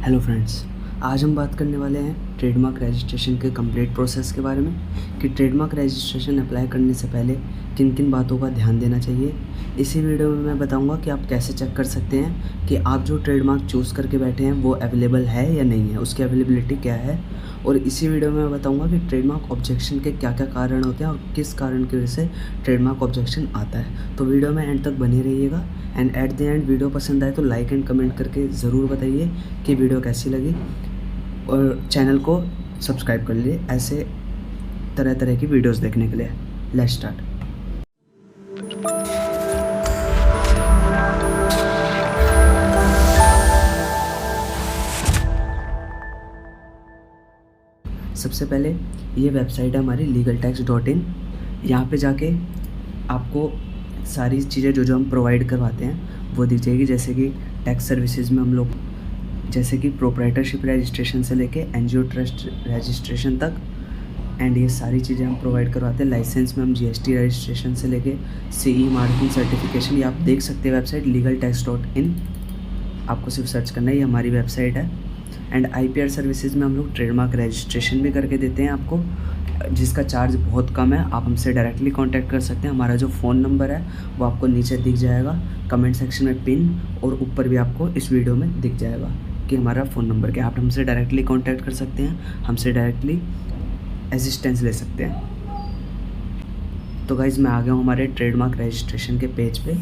Hello friends, आज हम बात करने वाले हैं ट्रेडमार्क रजिस्ट्रेशन के कंप्लीट प्रोसेस के बारे में कि ट्रेडमार्क रजिस्ट्रेशन अप्लाई करने से पहले किन किन बातों का ध्यान देना चाहिए। इसी वीडियो में मैं बताऊंगा कि आप कैसे चेक कर सकते हैं कि आप जो ट्रेडमार्क चूज़ करके बैठे हैं वो अवेलेबल है या नहीं है, उसकी अवेलेबिलिटी क्या है। और इसी वीडियो में मैं बताऊंगा कि ट्रेडमार्क ऑब्जेक्शन के क्या क्या कारण होते हैं और किस कारण की वजह से ट्रेडमार्क ऑब्जेक्शन आता है। तो वीडियो में एंड तक बने रहिएगा and at the end video पसंद आए तो लाइक एंड कमेंट करके ज़रूर बताइए कि वीडियो कैसी लगी, और चैनल को सब्सक्राइब कर लिए ऐसे तरह तरह की वीडियोस देखने के लिए। Let's start. सबसे पहले ये वेबसाइट है हमारी legaltax.in। यहाँ पे जाके आपको सारी चीज़ें जो हम प्रोवाइड करवाते हैं वो दी जाएगी, जैसे कि टैक्स सर्विसेज में हम लोग जैसे कि प्रोप्राइटरशिप रजिस्ट्रेशन से लेके एनजीओ ट्रस्ट रजिस्ट्रेशन तक, एंड ये सारी चीज़ें हम प्रोवाइड करवाते हैं। लाइसेंस में हम जीएसटी रजिस्ट्रेशन से लेके सीई मार्किंग सर्टिफिकेशन, ये आप देख सकते हैं वेबसाइट legaltax.in। आपको सिर्फ सर्च करना है, ये हमारी वेबसाइट है। एंड आईपीआर सर्विसेज में हम लोग ट्रेडमार्क रजिस्ट्रेशन भी करके देते हैं आपको, जिसका चार्ज बहुत कम है। आप हमसे डायरेक्टली कांटेक्ट कर सकते हैं। हमारा जो फ़ोन नंबर है वो आपको नीचे दिख जाएगा कमेंट सेक्शन में पिन, और ऊपर भी आपको इस वीडियो में दिख जाएगा कि हमारा फ़ोन नंबर क्या है। आप हमसे डायरेक्टली कांटेक्ट कर सकते हैं, हमसे डायरेक्टली असिस्टेंस ले सकते हैं। तो गाइज़ मैं आ गया हूँ हमारे ट्रेडमार्क रजिस्ट्रेशन के पेज पे।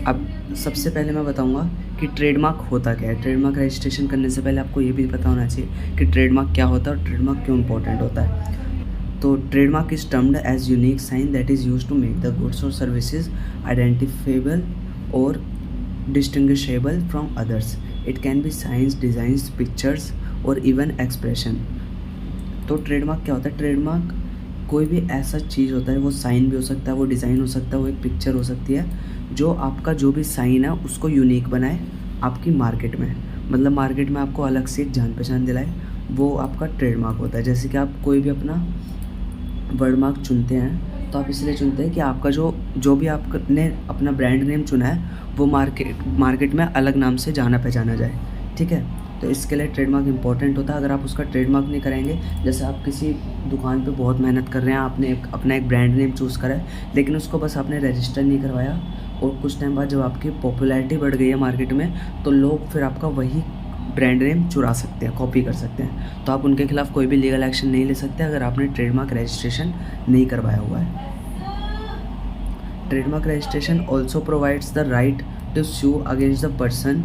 अब सबसे पहले मैं बताऊंगा कि ट्रेडमार्क होता क्या है। ट्रेडमार्क रजिस्ट्रेशन करने से पहले आपको ये भी पता होना चाहिए कि ट्रेडमार्क क्या होता है और ट्रेडमार्क क्यों इंपॉर्टेंट होता है। तो trademark is termed as unique sign that is used to make the goods और सर्विसेज आइडेंटिफाइबल और distinguishable from others. It can be signs, designs, pictures और इवन एक्सप्रेशन। तो ट्रेडमार्क क्या होता है? ट्रेडमार्क कोई भी ऐसा चीज़ होता है, वो साइन भी हो सकता है, वो डिज़ाइन हो सकता है, वो एक पिक्चर हो सकती है, जो आपका जो भी साइन है उसको यूनिक बनाए आपकी मार्केट में, मतलब मार्केट में आपको अलग से एक जान पहचान दिलाए, वो आपका ट्रेडमार्क होता है। जैसे कि आप कोई भी अपना वर्डमार्क चुनते हैं तो आप इसलिए चुनते हैं कि आपका जो भी आपने अपना ब्रांड नेम चुना है वो मार्केट में अलग नाम से जाना पहचाना जाए, ठीक है। तो इसके लिए ट्रेडमार्क इंपॉर्टेंट होता है। अगर आप उसका ट्रेडमार्क नहीं कराएंगे, जैसे आप किसी दुकान पे बहुत मेहनत कर रहे हैं, आपने अपना एक ब्रांड नेम चूज़ करा है, लेकिन उसको बस आपने रजिस्टर नहीं करवाया, और कुछ टाइम बाद जब आपकी पॉपुलैरिटी बढ़ गई है मार्केट में, तो लोग फिर आपका वही ब्रांड नेम चुरा सकते हैं, कॉपी कर सकते हैं। तो आप उनके खिलाफ़ कोई भी लीगल एक्शन नहीं ले सकते अगर आपने ट्रेडमार्क रजिस्ट्रेशन नहीं करवाया हुआ है। Trademark registration also provides the right to sue against the person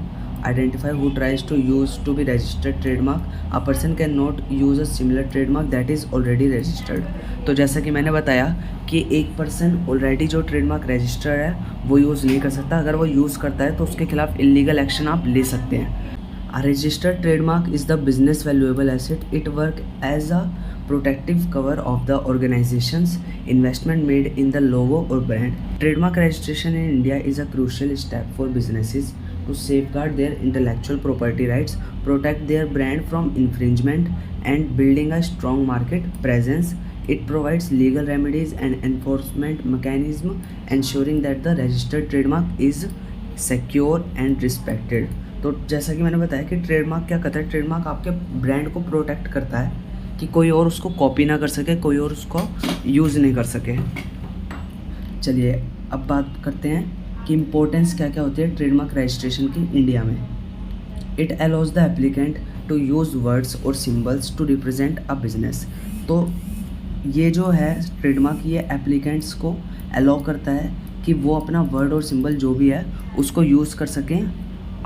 identify who tries to use to be registered trademark. A person cannot use a similar trademark that is already registered. तो जैसा कि मैंने बताया कि एक person already जो trademark registered है वो यूज़ नहीं कर सकता। अगर वो यूज़ करता है तो उसके खिलाफ इलीगल एक्शन आप ले सकते हैं। A registered trademark is the business valuable asset. It works as a protective cover of the organization's investment made in the logo or brand. Trademark registration in India is a crucial step for businesses to safeguard their intellectual property rights, protect their brand from infringement, and building a strong market presence. It provides legal remedies and enforcement mechanism, ensuring that the registered trademark is secure and respected. तो जैसा कि मैंने बताया कि trademark क्या करता है, trademark आपके ब्रांड को प्रोटेक्ट करता है कि कोई और उसको कॉपी ना कर सके, कोई और उसको यूज़ नहीं कर सके। चलिए अब बात करते हैं कि इम्पोर्टेंस क्या क्या होती है ट्रेडमार्क रजिस्ट्रेशन की इंडिया में। It allows the applicant to use words और symbols to represent a business. तो ये जो है ट्रेडमार्क, ये एप्लीकेंट्स को अलाउ करता है कि वो अपना वर्ड और सिंबल जो भी है उसको यूज़ कर सकें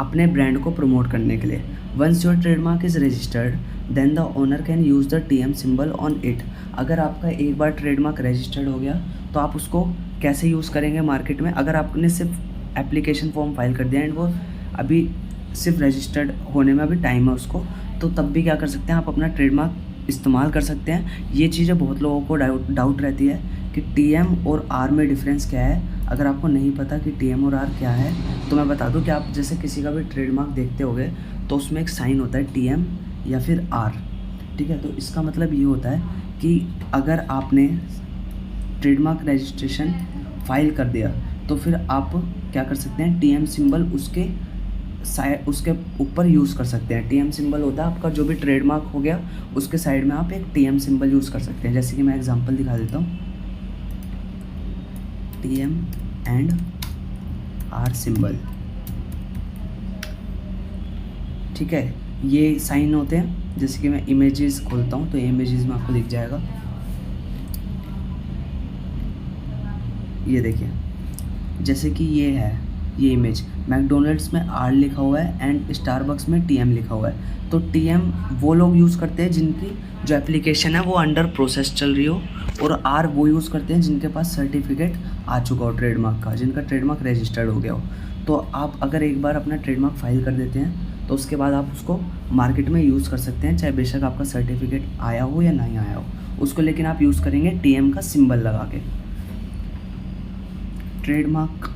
अपने ब्रांड को प्रमोट करने के लिए। Once your trademark is registered then the owner can use the TM symbol on it. अगर आपका एक बार ट्रेडमार्क रजिस्टर्ड हो गया तो आप उसको कैसे यूज़ करेंगे मार्केट में? अगर आपने सिर्फ एप्लीकेशन फॉर्म फाइल कर दिया एंड वो अभी सिर्फ रजिस्टर्ड होने में अभी टाइम है उसको, तो तब भी क्या कर सकते हैं, आप अपना ट्रेडमार्क इस्तेमाल कर सकते हैं। ये चीज़ें बहुत लोगों को डाउट रहती है कि TM और R में डिफरेंस क्या है। अगर आपको नहीं पता कि TM और R क्या है तो मैं बता दूं कि आप जैसे किसी का भी ट्रेडमार्क देखते होगे तो उसमें एक साइन होता है TM या फिर R, ठीक है। तो इसका मतलब ये होता है कि अगर आपने ट्रेडमार्क रजिस्ट्रेशन फाइल कर दिया तो फिर आप क्या कर सकते हैं, TM सिंबल उसके उसके ऊपर यूज़ कर सकते हैं। TM सिंबल होता है आपका जो भी ट्रेडमार्क हो गया, उसके साइड में आप एक TM सिंबल यूज़ कर सकते हैं। जैसे कि मैं एग्जांपल दिखा देता हूँ, TM एंड R सिंबल, ठीक है। ये साइन होते हैं। जैसे कि मैं इमेजेस खोलता हूँ तो इमेजेस में आपको दिख जाएगा, ये देखिए, जैसे कि ये है, ये इमेज मैकडोनल्ड्स में R लिखा हुआ है एंड स्टारबक्स में TM लिखा हुआ है। तो TM वो लोग यूज़ करते हैं जिनकी जो एप्लीकेशन है वो अंडर प्रोसेस चल रही हो, और R वो यूज़ करते हैं जिनके पास सर्टिफिकेट आ चुका हो ट्रेडमार्क का, जिनका ट्रेडमार्क रजिस्टर्ड हो गया हो। तो आप अगर एक बार अपना ट्रेडमार्क फाइल कर देते हैं तो उसके बाद आप उसको मार्केट में यूज़ कर सकते हैं, चाहे बेशक आपका सर्टिफिकेट आया हो या नहीं आया हो उसको, लेकिन आप यूज़ करेंगे TM का सिंबल लगा के। Trademark,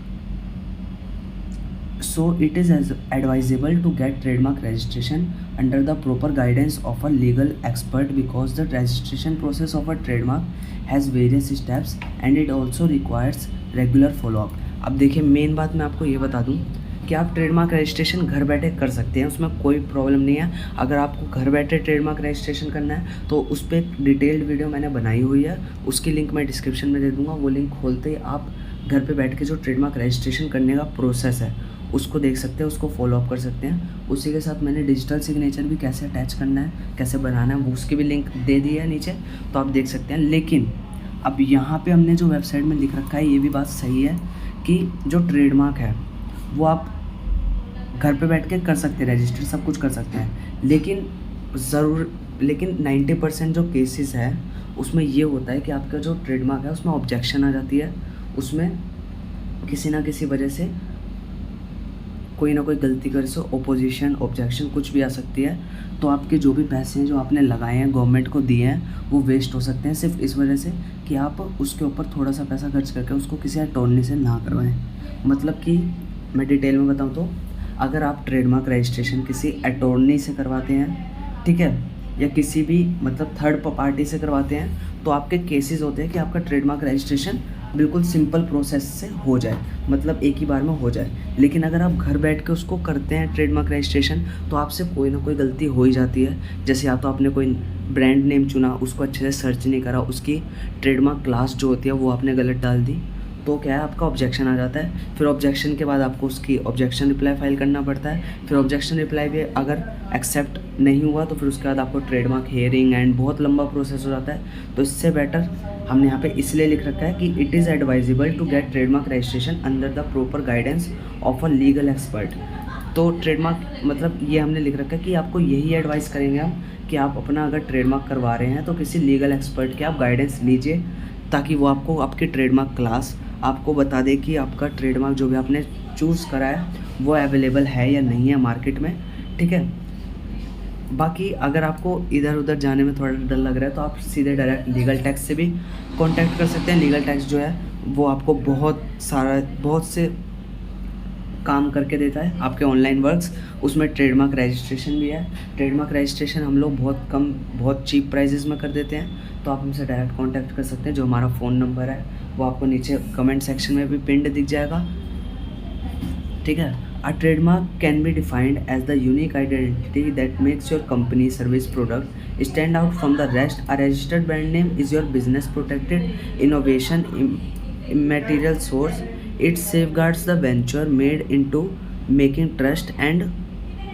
so it is as advisable to get trademark registration under the proper guidance of a legal expert, because the registration process of a trademark has various steps and it also requires regular follow up। अब देखिए, main बात मैं आपको ये बता दूं कि आप ट्रेडमार्क रजिस्ट्रेशन घर बैठे कर सकते हैं, उसमें कोई प्रॉब्लम नहीं है। अगर आपको घर बैठे ट्रेडमार्क रजिस्ट्रेशन करना है तो उस पर एक डिटेल्ड वीडियो मैंने बनाई हुई है, उसकी लिंक मैं डिस्क्रिप्शन में दे दूँगा। वो लिंक खोलते ही आप घर पे बैठ के जो ट्रेडमार्क रजिस्ट्रेशन करने का प्रोसेस है उसको देख सकते हैं, उसको फॉलो अप कर सकते हैं। उसी के साथ मैंने डिजिटल सिग्नेचर भी कैसे अटैच करना है, कैसे बनाना है, वो उसकी भी लिंक दे दी है नीचे, तो आप देख सकते हैं। लेकिन अब यहाँ पे हमने जो वेबसाइट में लिख रखा है ये भी बात सही है कि जो ट्रेडमार्क है वो आप घर पे बैठ के कर सकते हैं, रजिस्टर सब कुछ कर सकते हैं, लेकिन 90% जो केसेस है उसमें ये होता है कि आपका जो ट्रेडमार्क है उसमें ऑब्जेक्शन आ जाती है, उसमें किसी ना किसी वजह से कोई ना कोई गलती कर से ऑपोजिशन, ऑब्जेक्शन कुछ भी आ सकती है। तो आपके जो भी पैसे हैं जो आपने लगाए हैं, गवर्नमेंट को दिए हैं, वो वेस्ट हो सकते हैं सिर्फ इस वजह से कि आप उसके ऊपर थोड़ा सा पैसा खर्च करके उसको किसी अटॉर्नी से ना करवाएं। मतलब कि मैं डिटेल में बताऊं तो अगर आप ट्रेडमार्क रजिस्ट्रेशन किसी अटॉर्नी से करवाते हैं, ठीक है, या किसी भी मतलब थर्ड पार्टी से करवाते हैं, तो आपके केसेस होते हैं कि आपका ट्रेडमार्क रजिस्ट्रेशन बिल्कुल सिंपल प्रोसेस से हो जाए, मतलब एक ही बार में हो जाए। लेकिन अगर आप घर बैठ के उसको करते हैं ट्रेडमार्क रजिस्ट्रेशन तो आपसे कोई ना कोई गलती हो ही जाती है। जैसे या तो आपने कोई ब्रांड नेम चुना, उसको अच्छे से सर्च नहीं करा, उसकी ट्रेडमार्क क्लास जो होती है वो आपने गलत डाल दी, तो क्या है आपका ऑब्जेक्शन आ जाता है। फिर ऑब्जेक्शन के बाद आपको उसकी ऑब्जेक्शन रिप्लाई फाइल करना पड़ता है। फिर ऑब्जेक्शन रिप्लाई भी अगर एक्सेप्ट नहीं हुआ तो फिर उसके बाद आपको ट्रेडमार्क हियरिंग एंड बहुत लंबा प्रोसेस हो जाता है। तो इससे बेटर हमने यहाँ पे इसलिए लिख रखा है कि it is advisable to get trademark registration under the proper guidance of a legal expert. तो ट्रेडमार्क मतलब ये हमने लिख रखा है कि आपको यही एडवाइस करेंगे हम कि आप अपना अगर ट्रेडमार्क करवा रहे हैं तो किसी लीगल एक्सपर्ट के आप गाइडेंस लीजिए, ताकि वो आपको आपकी ट्रेडमार्क क्लास आपको बता दे कि आपका ट्रेडमार्क जो भी आपने चूज़ करा है वो अवेलेबल है या नहीं है मार्केट में, ठीक है। बाकी अगर आपको इधर उधर जाने में थोड़ा डर लग रहा है तो आप सीधे डायरेक्ट लीगल टैक्स से भी कांटेक्ट कर सकते हैं। लीगल टैक्स जो है वो आपको बहुत से काम करके देता है आपके ऑनलाइन वर्क्स, उसमें ट्रेडमार्क रजिस्ट्रेशन भी है। ट्रेडमार्क रजिस्ट्रेशन हम लोग बहुत चीप प्राइजेस में कर देते हैं, तो आप हमसे डायरेक्ट कांटेक्ट कर सकते हैं। जो हमारा फ़ोन नंबर है वो आपको नीचे कमेंट सेक्शन में भी पिंड दिख जाएगा, ठीक है। A trademark can be defined as the unique identity that makes your company, service, product stand out from the rest. A registered brand name is your business protected innovation, immaterial source. It safeguards the venture made into making trust and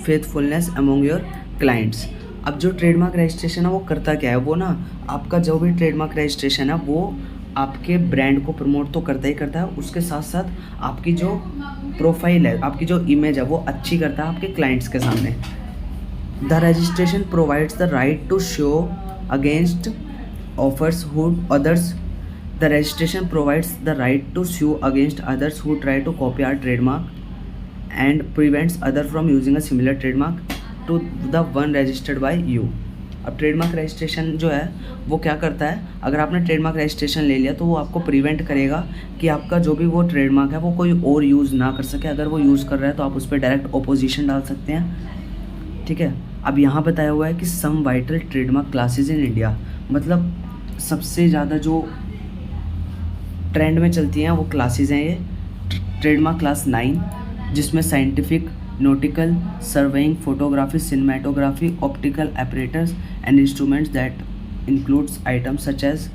faithfulness among your clients. अब जो trademark registration है वो करता क्या है, वो ना आपका जो भी ट्रेडमार्क रजिस्ट्रेशन है वो आपके ब्रांड को प्रमोट तो करता ही करता है, उसके साथ साथ आपकी जो प्रोफाइल है, आपकी जो इमेज है वो अच्छी करता है आपके क्लाइंट्स के सामने। The registration provides the right to show against offers who others the registration provides the right to sue against others who try to copy our trademark and prevents other from using a similar trademark to the one registered by you। अब trademark registration जो है वो क्या करता है, अगर आपने trademark registration ले लिया तो वो आपको प्रिवेंट करेगा कि आपका जो भी वो ट्रेडमार्क है वो कोई और यूज़ ना कर सके। अगर वो यूज़ कर रहा है तो आप उस पर डायरेक्ट ऑपोजिशन डाल सकते हैं, ठीक है। अब यहाँ बताया हुआ है कि some vital trademark classes in India, मतलब सबसे ज़्यादा जो ट्रेंड में चलती हैं वो क्लासेज हैं ये ट्रेडमार्क क्लास 9, जिसमें scientific nautical, surveying, photography, cinematography, optical apparatus and instruments that includes items such as,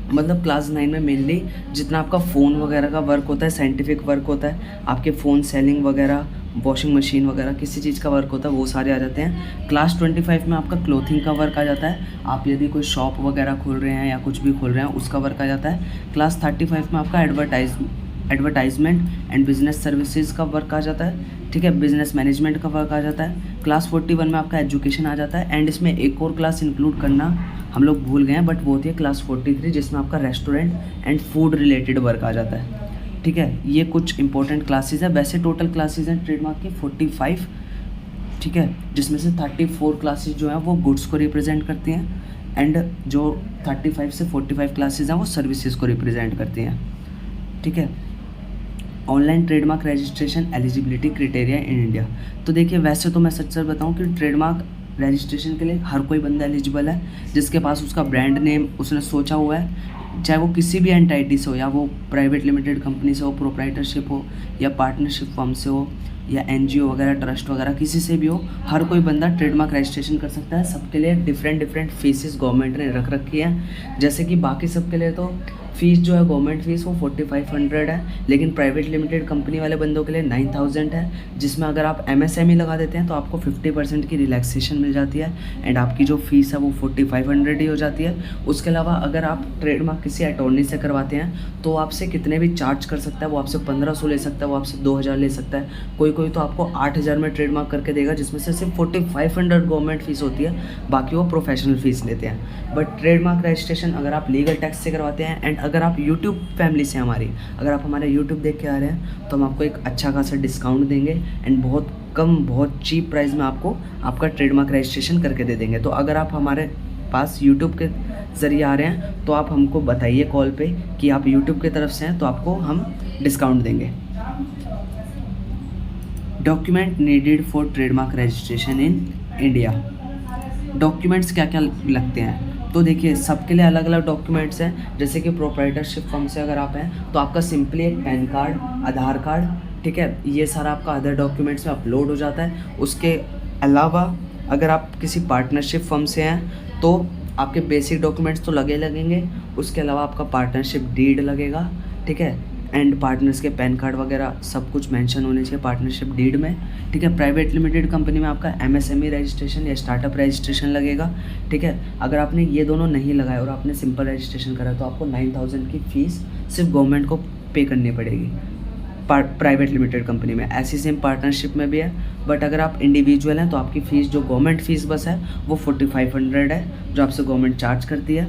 मतलब क्लास 9 में मेनली जितना आपका फ़ोन वगैरह का वर्क होता है, साइंटिफिक वर्क होता है, आपके फ़ोन सेलिंग वगैरह, वॉशिंग मशीन वगैरह किसी चीज़ का वर्क होता है, वो सारे आ जाते हैं। क्लास 25 में आपका क्लोथिंग का वर्क आ जाता है, आप यदि कोई शॉप वगैरह खोल रहे हैं या कुछ भी खोल रहे हैं उसका वर्क आ जाता है। क्लास 35 में आपका एडवर्टाइजमेंट एंड बिजनेस सर्विसेज का वर्क आ जाता है, ठीक है, बिजनेस मैनेजमेंट का वर्क आ जाता है। क्लास 41 में आपका एजुकेशन आ जाता है। एंड इसमें एक और क्लास इंक्लूड करना हम लोग भूल गए हैं, बट वो होती है क्लास 43 जिसमें आपका restaurant and food related work आ जाता है, ठीक है। ये कुछ इंपॉर्टेंट क्लासेस है। वैसे टोटल क्लासेस हैं ट्रेडमार्क की 45, ठीक है, जिसमें से 34 क्लासेस जो हैं वो गुड्स को रिप्रेजेंट करती हैं एंड जो 35 से 45 क्लासेस हैं वो सर्विसेज को रिप्रेजेंट करती हैं, ठीक है। Online trademark registration eligibility criteria in India. तो देखिए, वैसे तो मैं सच बताऊं कि ट्रेडमार्क रजिस्ट्रेशन के लिए हर कोई बंदा एलिजिबल है जिसके पास उसका ब्रांड नेम उसने सोचा हुआ है, चाहे वो किसी भी एंटाइटी से हो, या वो प्राइवेट लिमिटेड कंपनी से हो, प्रोप्राइटरशिप हो, या पार्टनरशिप फर्म से हो, या एनजीओ वगैरह, ट्रस्ट वगैरह, किसी से भी हो, हर कोई बंदा ट्रेडमार्क रजिस्ट्रेशन कर सकता है। सबके लिए डिफरेंट फीसेस गवर्नमेंट ने रख रखी है। जैसे कि बाकी सबके लिए तो फ़ीस जो है गवर्नमेंट फ़ीस वो 4500 है, लेकिन प्राइवेट लिमिटेड कंपनी वाले बंदों के लिए 9000 है, जिसमें अगर आप MSME लगा देते हैं तो आपको 50% की रिलैक्सेशन मिल जाती है एंड आपकी जो फ़ीस है वो 4500 ही हो जाती है। उसके अलावा अगर आप ट्रेडमार्क किसी अटॉर्नी से करवाते हैं तो आपसे कितने भी चार्ज कर सकता है, वो आपसे 1500 ले सकता है, वो आपसे 2000 ले सकता है, कोई तो आपको 8000 में ट्रेडमार्क करके देगा, जिसमें से सिर्फ 4500 गवर्नमेंट फ़ीस होती है, बाकी वो प्रोफेशनल फ़ीस लेते हैं। बट ट्रेडमार्क रजिस्ट्रेशन अगर आप लीगल टैक्स से करवाते हैं एंड अगर आप यूट्यूब फैमिली से अगर आप हमारे यूट्यूब देख के आ रहे हैं तो हम आपको एक अच्छा खासा डिस्काउंट देंगे एंड बहुत कम, बहुत चीप प्राइस में आपको आपका ट्रेडमार्क रजिस्ट्रेशन करके दे देंगे। तो अगर आप हमारे पास यूट्यूब के ज़रिए आ रहे हैं तो आप हमको बताइए कॉल पे कि आप यूट्यूब की तरफ से हैं, तो आपको हम डिस्काउंट देंगे। Document needed for trademark registration in India. Documents क्या क्या लगते हैं? तो देखिए, सबके लिए अलग अलग डॉक्यूमेंट्स हैं। जैसे कि प्रोप्राइटरशिप फर्म से अगर आप हैं तो आपका सिंपली एक पैन कार्ड, आधार कार्ड, ठीक है, ये सारा आपका अदर डॉक्यूमेंट्स में अपलोड हो जाता है। उसके अलावा अगर आप किसी पार्टनरशिप फर्म से हैं तो आपके बेसिक डॉक्यूमेंट्स तो लगेंगे, उसके अलावा आपका पार्टनरशिप डीड लगेगा, ठीक है, एंड पार्टनर्स के पैन कार्ड वगैरह सब कुछ मेंशन होने चाहिए पार्टनरशिप डीड में, ठीक है। प्राइवेट लिमिटेड कंपनी में आपका MSME रजिस्ट्रेशन या स्टार्टअप रजिस्ट्रेशन लगेगा, ठीक है। अगर आपने ये दोनों नहीं लगाए और आपने सिंपल रजिस्ट्रेशन करा तो आपको 9000 की फ़ीस सिर्फ गवर्नमेंट को पे करनी पड़ेगी प्राइवेट लिमिटेड कंपनी में। ऐसी सेम पार्टनरशिप में भी है, बट अगर आप इंडिविजुअल हैं तो आपकी फ़ीस जो गवर्नमेंट फ़ीस बस है वो 4500 है जो आपसे गवर्नमेंट चार्ज करती है,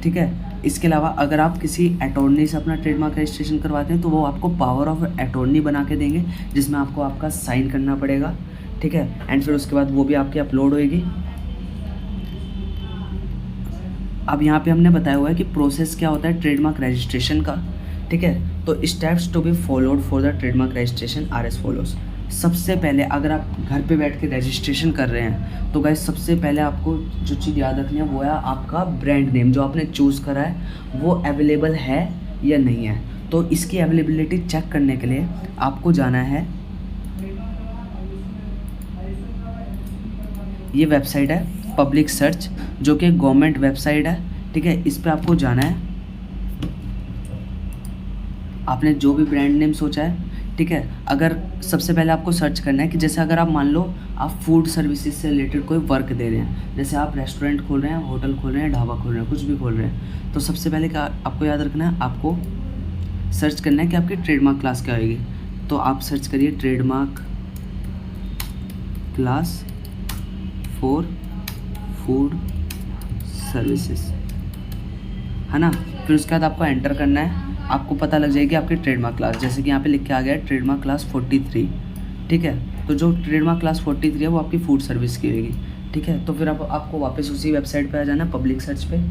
ठीक है। इसके अलावा अगर आप किसी अटॉर्नी से अपना ट्रेडमार्क रजिस्ट्रेशन करवाते हैं तो वो आपको पावर ऑफ अटॉर्नी बना के देंगे, जिसमें आपको आपका साइन करना पड़ेगा, ठीक है, एंड फिर उसके बाद वो भी आपकी अपलोड होएगी। अब यहाँ पे हमने बताया हुआ है कि प्रोसेस क्या होता है ट्रेडमार्क रजिस्ट्रेशन का, ठीक है। तो steps to be followed for the trademark registration are as follows. सबसे पहले अगर आप घर पे बैठ के रजिस्ट्रेशन कर रहे हैं तो गाइस सबसे पहले आपको जो चीज़ याद रखनी है वो है आपका ब्रांड नेम जो आपने चूज़ करा है वो अवेलेबल है या नहीं है। तो इसकी अवेलेबिलिटी चेक करने के लिए आपको जाना है, ये वेबसाइट है पब्लिक सर्च जो कि गवर्नमेंट वेबसाइट है, ठीक है। इस पर आपको जाना है, आपने जो भी ब्रांड नेम सोचा है, ठीक है। अगर सबसे पहले आपको सर्च करना है कि जैसे अगर आप मान लो आप फूड सर्विसेज से रिलेटेड कोई वर्क दे रहे हैं, जैसे आप रेस्टोरेंट खोल रहे हैं, होटल खोल रहे हैं, ढाबा खोल रहे हैं, कुछ भी खोल रहे हैं, तो सबसे पहले क्या आपको याद रखना है, आपको सर्च करना है कि आपकी ट्रेडमार्क क्लास क्या होगी। तो आप सर्च करिए trademark class for food services, है ना। फिर उसके बाद आपको एंटर करना है, आपको पता लग जाएगी आपकी ट्रेडमार्क क्लास, जैसे कि यहाँ पे लिख के आ गया है ट्रेडमार्क क्लास 43, ठीक है। तो जो ट्रेडमार्क क्लास 43 है वो आपकी फूड सर्विस की होगी, ठीक है। तो फिर आपको वापस उसी वेबसाइट पे आ जाना, पब्लिक सर्च पे।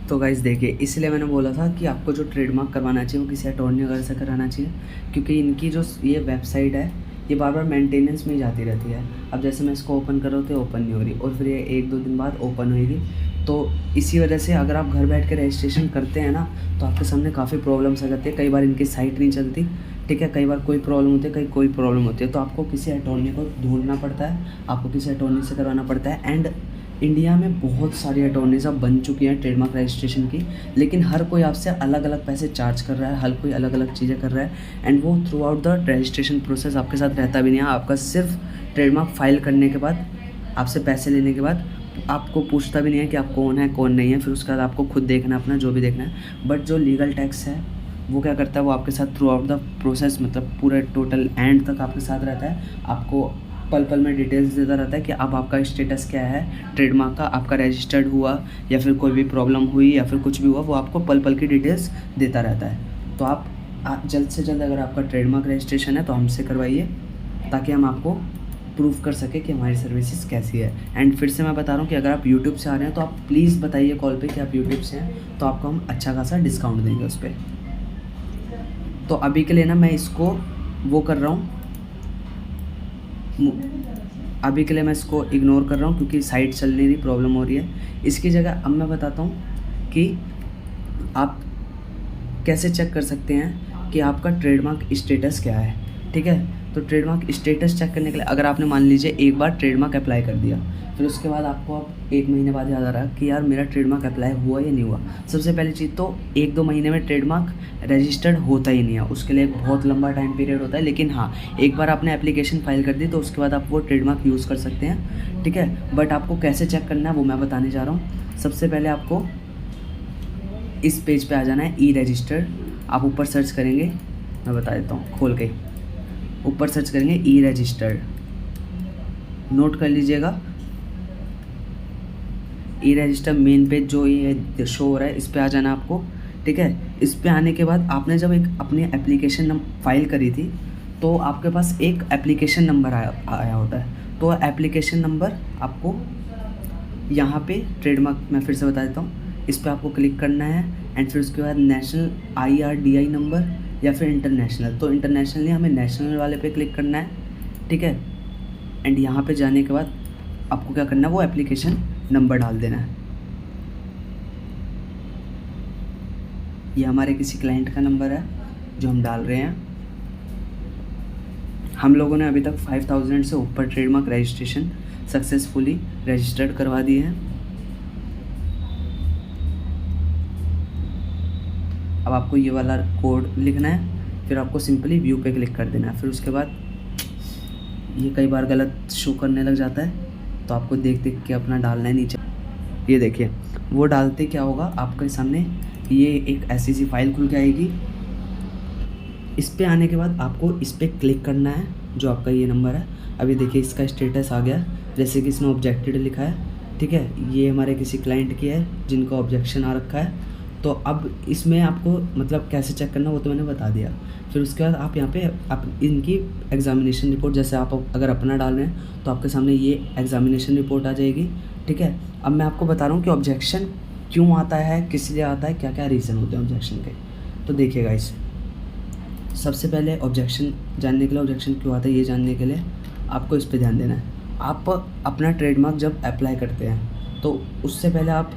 तो गाइस देखिए, इसलिए मैंने बोला था कि आपको जो ट्रेडमार्क करवाना चाहिए वो किसी अटॉर्नी वगैरह से कराना चाहिए, क्योंकि इनकी जो ये वेबसाइट है ये बार बार मेंटेनेंस में ही जाती रहती है। अब जैसे मैं इसको ओपन कर रहा हूँ तो ओपन नहीं हो रही, और फिर ये 1-2 दिन बाद ओपन होएगी। तो इसी वजह से अगर आप घर बैठ के रजिस्ट्रेशन करते हैं ना, तो आपके सामने काफ़ी प्रॉब्लम्स आ जाती है। कई बार इनकी साइट नहीं चलती, ठीक है, कई बार कोई प्रॉब्लम होती है, कहीं कोई प्रॉब्लम होती है, तो आपको किसी अटॉर्नी को ढूंढना पड़ता है, आपको किसी अटॉर्नी से करवाना पड़ता है। एंड इंडिया में बहुत सारी अटॉर्नीज अब बन चुकी हैं ट्रेडमार्क रजिस्ट्रेशन की, लेकिन हर कोई आपसे अलग अलग पैसे चार्ज कर रहा है, हर कोई अलग अलग चीज़ें कर रहा है, एंड वो through out the registration process आपके साथ रहता भी नहीं है। आपका सिर्फ ट्रेडमार्क फाइल करने के बाद, आपसे पैसे लेने के बाद आपको पूछता भी नहीं है कि आप कौन है कौन नहीं है, फिर उसके बाद आपको खुद देखना अपना जो भी देखना है। बट जो लीगल टैक्स है वो क्या करता है, वो आपके साथ थ्रू आउट द प्रोसेस, मतलब पूरे टोटल एंड तक आपके साथ रहता है, आपको पल पल में डिटेल्स देता रहता है कि अब आपका स्टेटस क्या है ट्रेडमार्क का, आपका रजिस्टर्ड हुआ या फिर कोई भी प्रॉब्लम हुई या फिर कुछ भी हुआ, वो आपको पल पल की डिटेल्स देता रहता है। तो आप जल्द से जल्द अगर आपका ट्रेडमार्क रजिस्ट्रेशन है तो हमसे करवाइए, ताकि हम आपको प्रूफ कर सके कि हमारी सर्विसेज कैसी है। एंड फिर से मैं बता रहा हूँ कि अगर आप यूट्यूब से आ रहे हैं तो आप प्लीज़ बताइए कॉल पे कि आप यूट्यूब से हैं, तो आपको हम अच्छा खासा डिस्काउंट देंगे उस पर। तो अभी के लिए ना मैं इसको वो कर रहा हूँ, अभी के लिए मैं इसको इग्नोर कर रहा हूँ क्योंकि साइट चल नहीं रही, प्रॉब्लम हो रही है। इसकी जगह अब मैं बताता हूँ कि आप कैसे चेक कर सकते हैं कि आपका ट्रेडमार्क स्टेटस क्या है, ठीक है। तो ट्रेडमार्क स्टेटस चेक करने के लिए अगर आपने मान लीजिए एक बार ट्रेडमार्क अप्लाई कर दिया, फिर उसके बाद आपको अब 1 महीने बाद याद आ रहा है कि यार मेरा ट्रेडमार्क अप्लाई हुआ या नहीं हुआ। सबसे पहली चीज़ तो 1-2 महीने में ट्रेडमार्क रजिस्टर्ड होता ही नहीं है, उसके लिए एक बहुत लंबा टाइम पीरियड होता है। लेकिन हाँ, एक बार आपने एप्लीकेशन फाइल कर दी तो उसके बाद आप वो ट्रेडमार्क यूज़ कर सकते हैं, ठीक है। बट आपको कैसे चेक करना है वो मैं बताने जा रहा हूँ। सबसे पहले आपको इस पेज पे आ जाना है, ई रजिस्टर्ड। आप ऊपर सर्च करेंगे, मैं बता देता हूँ खोल के, ऊपर सर्च करेंगे ई रजिस्टर्ड, नोट कर लीजिएगा। ई रजिस्टर मेन पेज जो ये शो हो रहा है, इस पे आ जाना आपको, ठीक है। इस पे आने के बाद आपने जब एक अपनी एप्लीकेशन फाइल करी थी तो आपके पास एक एप्लीकेशन नंबर आया होता है। तो एप्लीकेशन नंबर आपको यहाँ पे ट्रेडमार्क, मैं फिर से बता देता हूँ, इस पर आपको क्लिक करना है। एंड फिर उसके बाद नेशनल IRDI नंबर या फिर इंटरनेशनल, तो इंटरनेशनली हमें नेशनल वाले पे क्लिक करना है, ठीक है। एंड यहाँ पे जाने के बाद आपको क्या करना है, वो एप्लीकेशन नंबर डाल देना है। ये हमारे किसी क्लाइंट का नंबर है जो हम डाल रहे हैं। हम लोगों ने अभी तक 5000 से ऊपर ट्रेडमार्क रजिस्ट्रेशन सक्सेसफुली रजिस्टर्ड करवा दिए हैं। अब आपको ये वाला कोड लिखना है, फिर आपको सिंपली व्यू पे क्लिक कर देना है। फिर उसके बाद ये कई बार गलत शो करने लग जाता है, तो आपको देख देख के अपना डालना है नीचे। ये देखिए, वो डालते क्या होगा, आपके सामने ये एक ऐसी सी फाइल खुल के आएगी। इस पे आने के बाद आपको इस पर क्लिक करना है, जो आपका ये नंबर है। अभी देखिए इसका स्टेटस आ गया, जैसे कि इसमें ऑब्जेक्टेड लिखा है, ठीक है। ये हमारे किसी क्लाइंट की है जिनका ऑब्जेक्शन आ रखा है। तो अब इसमें आपको मतलब कैसे चेक करना वो तो मैंने बता दिया। फिर उसके बाद आप यहाँ पे आप इनकी एग्जामिनेशन रिपोर्ट, जैसे आप अगर अपना डाल रहे हैं तो आपके सामने ये एग्जामिनेशन रिपोर्ट आ जाएगी, ठीक है। अब मैं आपको बता रहा हूँ कि ऑब्जेक्शन क्यों आता है, किस लिए आता है, क्या क्या रीज़न होते हैं ऑब्जेक्शन के। तो देखिएगा, इस सबसे पहले ऑब्जेक्शन जानने के लिए, ऑब्जेक्शन क्यों आता है ये जानने के लिए आपको इस पर ध्यान देना है। आप अपना ट्रेडमार्क जब अप्लाई करते हैं तो उससे पहले आप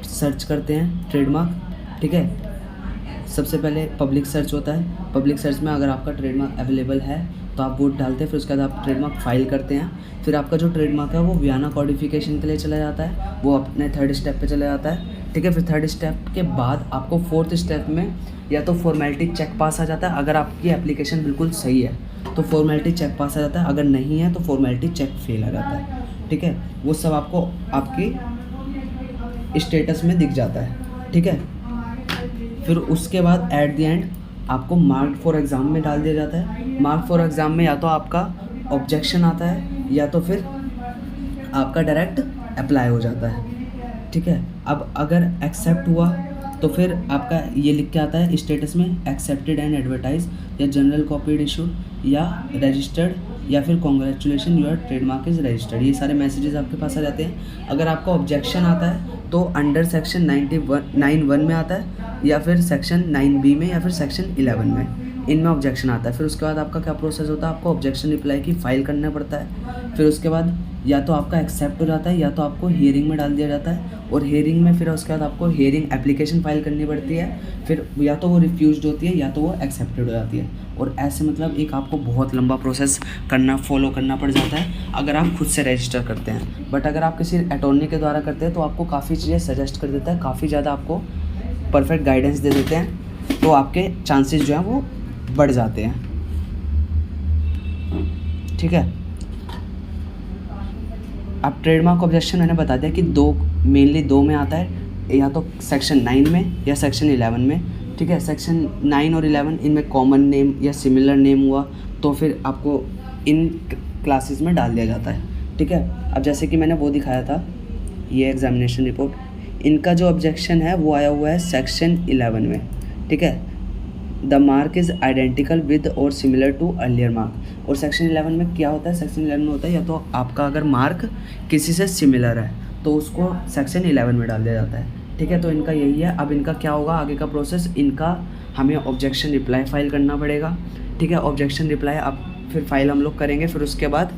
सर्च करते हैं ट्रेडमार्क, ठीक है। सबसे पहले पब्लिक सर्च होता है, पब्लिक सर्च में अगर आपका ट्रेडमार्क अवेलेबल है तो आप वो डालते हैं। फिर उसके बाद आप ट्रेडमार्क फाइल करते हैं। फिर आपका जो ट्रेडमार्क है वो वियाना कॉडिफिकेशन के लिए चला जाता है, वो अपने 3rd स्टेप पे चला जाता है, ठीक है। फिर 3rd स्टेप के बाद आपको 4th स्टेप में या तो फॉर्मेलिटी चेक पास आ जाता है। अगर आपकी एप्लीकेशन बिल्कुल सही है तो फॉर्मेलिटी चेक पास आ जाता है, अगर नहीं है तो फॉर्मेलिटी चेक फेल आ जाता है, ठीक है। वो सब आपको आपकी स्टेटस में दिख जाता है, ठीक है। फिर उसके बाद एट द एंड आपको मार्क फॉर एग्ज़ाम में डाल दिया जाता है। मार्क फॉर एग्ज़ाम में या तो आपका ऑब्जेक्शन आता है या तो फिर आपका डायरेक्ट अप्लाई हो जाता है, ठीक है। अब अगर एक्सेप्ट हुआ तो फिर आपका ये लिख के आता है स्टेटस में एक्सेप्टेड एंड एडवर्टाइज या जनरल कॉपीड इशूड या रजिस्टर्ड या फिर congratulation your trademark is registered. ये सारे मैसेजेस आपके पास आ जाते हैं। अगर आपका ऑब्जेक्शन आता है तो अंडर सेक्शन 91 में आता है या फिर सेक्शन 9B में या फिर सेक्शन 11 में, इनमें ऑब्जेक्शन आता है। फिर उसके बाद आपका क्या प्रोसेस होता है, आपको ऑब्जेक्शन रिप्लाई की फाइल करना पड़ता है। फिर उसके बाद या तो आपका एक्सेप्ट हो जाता है या तो आपको हियरिंग में डाल दिया जाता है, और हियरिंग में फिर उसके बाद आपको हियरिंग एप्लीकेशन फाइल करनी पड़ती है। फिर या तो वो रिफ्यूज्ड होती है या तो वो एक्सेप्टेड हो जाती है। और ऐसे मतलब एक आपको बहुत लंबा प्रोसेस फॉलो करना पड़ जाता है अगर आप खुद से रजिस्टर करते हैं। बट अगर आप किसी अटॉर्नी के द्वारा करते हैं तो आपको काफ़ी चीज़ें सजेस्ट कर देता है, काफ़ी ज़्यादा आपको परफेक्ट गाइडेंस दे देते हैं, तो आपके चांसेस जो हैं वो बढ़ जाते हैं। ठीक है, अब ट्रेडमार्क ऑब्जेक्शन मैंने बता दिया कि मेनली दो में आता है, या तो सेक्शन 9 में या सेक्शन 11 में। ठीक है, सेक्शन 9 और 11 इनमें कॉमन नेम या सिमिलर नेम हुआ तो फिर आपको इन क्लासेस में डाल दिया जाता है। ठीक है, अब जैसे कि मैंने वो दिखाया था ये एग्जामिनेशन रिपोर्ट, इनका जो ऑब्जेक्शन है वो आया हुआ है सेक्शन 11 में। ठीक है, the mark is identical with और सिमिलर टू अर्लियर मार्क। और सेक्शन 11 में क्या होता है, सेक्शन 11 में होता है या तो आपका अगर मार्क किसी से सिमिलर है तो उसको सेक्शन 11 में डाल दिया जाता है। ठीक है, तो इनका यही है। अब इनका क्या होगा आगे का प्रोसेस, इनका हमें ऑब्जेक्शन रिप्लाई फाइल करना पड़ेगा। ठीक है, ऑब्जेक्शन रिप्लाई अब फिर फाइल हम लोग करेंगे। फिर उसके बाद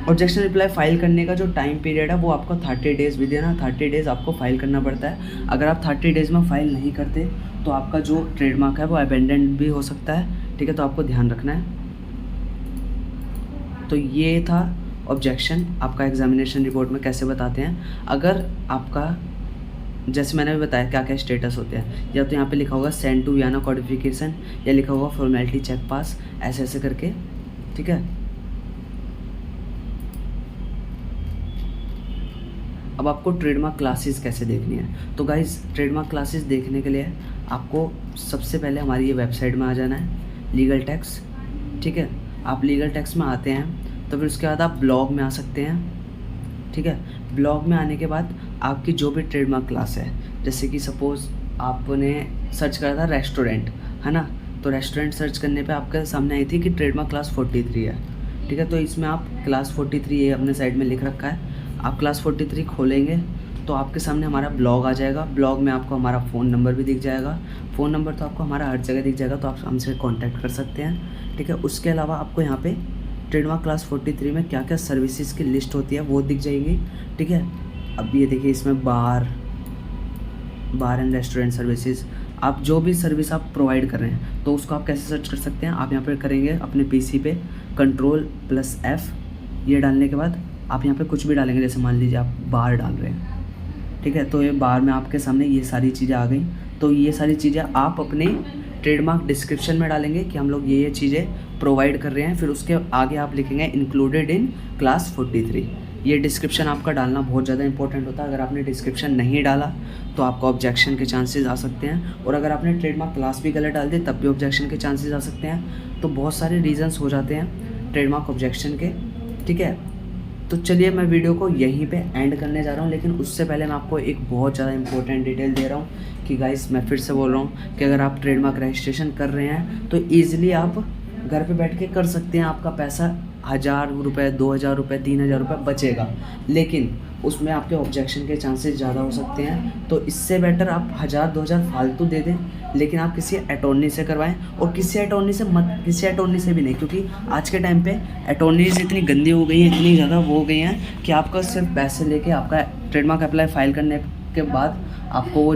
ऑब्जेक्शन रिप्लाई फाइल करने का जो टाइम पीरियड है वो आपको 30 डेज़ विद इन 30 डेज़ आपको फाइल करना पड़ता है। अगर आप 30 डेज़ में फाइल नहीं करते तो आपका जो ट्रेडमार्क है वो अबेंडन भी हो सकता है। ठीक है, तो आपको ध्यान रखना है। तो ये था ऑब्जेक्शन आपका एग्जामिनेशन रिपोर्ट में कैसे बताते हैं। अगर आपका जैसे मैंने भी बताया क्या क्या स्टेटस होते हैं, या तो यहाँ पे लिखा होगा सेंड टू वियाना कॉडिफिकेशन या लिखा होगा फॉर्मेलिटी चेक पास, ऐसे ऐसे करके। ठीक है, अब आपको ट्रेडमार्क क्लासेस कैसे देखनी है, तो गाइस ट्रेडमार्क क्लासेस देखने के लिए आपको सबसे पहले हमारी ये वेबसाइट में आ जाना है, लीगल टैक्स। ठीक है, आप लीगल टैक्स में आते हैं तो फिर उसके बाद आप ब्लॉग में आ सकते हैं। ठीक है, ब्लॉग में आने के बाद आपकी जो भी ट्रेडमार्क क्लास है, जैसे कि सपोज़ आपने सर्च करा था रेस्टोरेंट, है ना, तो रेस्टोरेंट सर्च करने पे आपके सामने आई थी कि ट्रेडमार्क क्लास 43 है। ठीक है, तो इसमें आप क्लास 43 ये अपने साइड में लिख रखा है, आप क्लास 43 खोलेंगे तो आपके सामने हमारा ब्लॉग आ जाएगा। ब्लॉग में आपको हमारा फ़ोन नंबर भी दिख जाएगा, फ़ोन नंबर तो आपको हमारा हर जगह दिख जाएगा, तो आप हमसे कांटेक्ट कर सकते हैं। ठीक है, उसके अलावा आपको यहाँ पे ट्रेडमार्क क्लास 43 में क्या क्या सर्विसेज की लिस्ट होती है वो दिख जाएगी। ठीक है, अब ये देखिए इसमें बार एंड रेस्टोरेंट सर्विसेज, आप जो भी सर्विस आप प्रोवाइड कर रहे हैं तो उसको आप कैसे सर्च कर सकते हैं। आप यहाँ पर करेंगे अपने PC पे Ctrl+F, ये डालने के बाद आप यहाँ पे कुछ भी डालेंगे, जैसे मान लीजिए आप बार डाल रहे हैं। ठीक है, तो ये बार में आपके सामने ये सारी चीज़ें आ गई। तो ये सारी चीज़ें आप अपने ट्रेडमार्क डिस्क्रिप्शन में डालेंगे कि हम लोग ये चीज़ें प्रोवाइड कर रहे हैं। फिर उसके आगे आप लिखेंगे इंक्लूडेड इन क्लास 43। ये डिस्क्रिप्शन आपका डालना बहुत ज़्यादा इंपॉर्टेंट होता है। अगर आपने डिस्क्रिप्शन नहीं डाला तो आपका ऑब्जेक्शन के चांसेस आ सकते हैं, और अगर आपने ट्रेडमार्क क्लास भी गलत डाल दी तब भी ऑब्जेक्शन के चांसेस आ सकते हैं। तो बहुत सारे रीजंस हो जाते हैं ट्रेडमार्क ऑब्जेक्शन के। ठीक है, तो चलिए मैं वीडियो को यहीं पे एंड करने जा रहा हूँ, लेकिन उससे पहले मैं आपको एक बहुत ज़्यादा इंपॉर्टेंट डिटेल दे रहा हूँ कि गाइस मैं फिर से बोल रहा हूँ कि अगर आप ट्रेडमार्क रजिस्ट्रेशन कर रहे हैं तो ईज़िली आप घर पे बैठ के कर सकते हैं। आपका पैसा 1000 रुपये, 2000 रुपये, 3000 रुपये बचेगा, लेकिन उसमें आपके ऑब्जेक्शन के चांसेस ज़्यादा हो सकते हैं। तो इससे बेटर आप 1000-2000 फालतू दे दें, लेकिन आप किसी अटॉर्नी से करवाएं, और किसी अटॉर्नी से भी नहीं, क्योंकि आज के टाइम पे अटॉर्नीज इतनी गंदी हो गई हैं, इतनी ज़्यादा वो हो गई हैं कि आपका सिर्फ पैसे लेके आपका ट्रेडमार्क अप्लाई फाइल करने के बाद आपको वो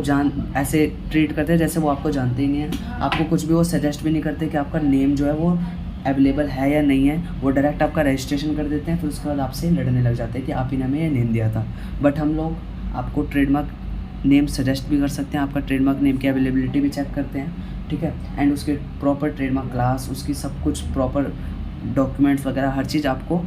ऐसे ट्रीट करते हैं जैसे वो आपको जानते ही नहीं है। आपको कुछ भी वो सजेस्ट भी नहीं करते कि आपका नेम जो है वो अवेलेबल है या नहीं है, वो डायरेक्ट आपका रजिस्ट्रेशन कर देते हैं। फिर उसके बाद आपसे लड़ने लग जाते हैं कि आप ही ने हमें ये नेम दिया था। बट हम लोग आपको ट्रेडमार्क नेम सजेस्ट भी कर सकते हैं, आपका ट्रेडमार्क नेम की अवेलेबिलिटी भी चेक करते हैं। ठीक है, एंड उसके प्रॉपर ट्रेडमार्क क्लास, उसकी सब कुछ प्रॉपर डॉक्यूमेंट्स वगैरह हर चीज़ आपको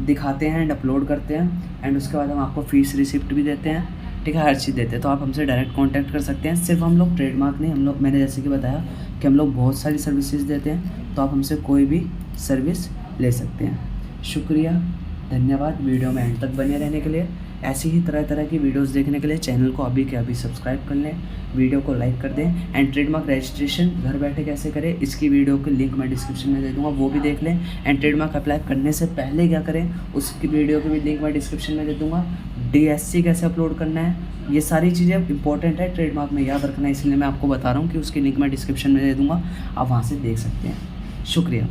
दिखाते हैं एंड अपलोड करते हैं। एंड उसके बाद हम आपको फीस रिसिप्ट भी देते हैं। ठीक है, हर चीज़ देते हैं, तो आप हमसे डायरेक्ट कांटेक्ट कर सकते हैं। सिर्फ हम लोग ट्रेडमार्क नहीं, हम लोग मैंने जैसे कि बताया कि हम लोग बहुत सारी सर्विसेज देते हैं, तो आप हमसे कोई भी सर्विस ले सकते हैं। शुक्रिया, धन्यवाद वीडियो में एंड तक बने रहने के लिए। ऐसी ही तरह तरह की वीडियोस देखने के लिए चैनल को अभी के अभी सब्सक्राइब कर लें, वीडियो को लाइक कर दें। एंड ट्रेडमार्क रजिस्ट्रेशन घर बैठे कैसे करें इसकी वीडियो की लिंक मैं डिस्क्रिप्शन में दे दूँगा, वो भी देख लें। एंड ट्रेडमार्क अप्लाई करने से पहले क्या करें उसकी वीडियो की भी लिंक मैं डिस्क्रिप्शन में दे दूँगा। DSC कैसे अपलोड करना है, ये सारी चीज़ें इंपॉर्टेंट है, ट्रेडमार्क में याद रखना है, इसलिए मैं आपको बता रहा हूँ कि उसकी लिंक मैं डिस्क्रिप्शन में दे दूँगा, आप वहाँ से देख सकते हैं। शुक्रिया।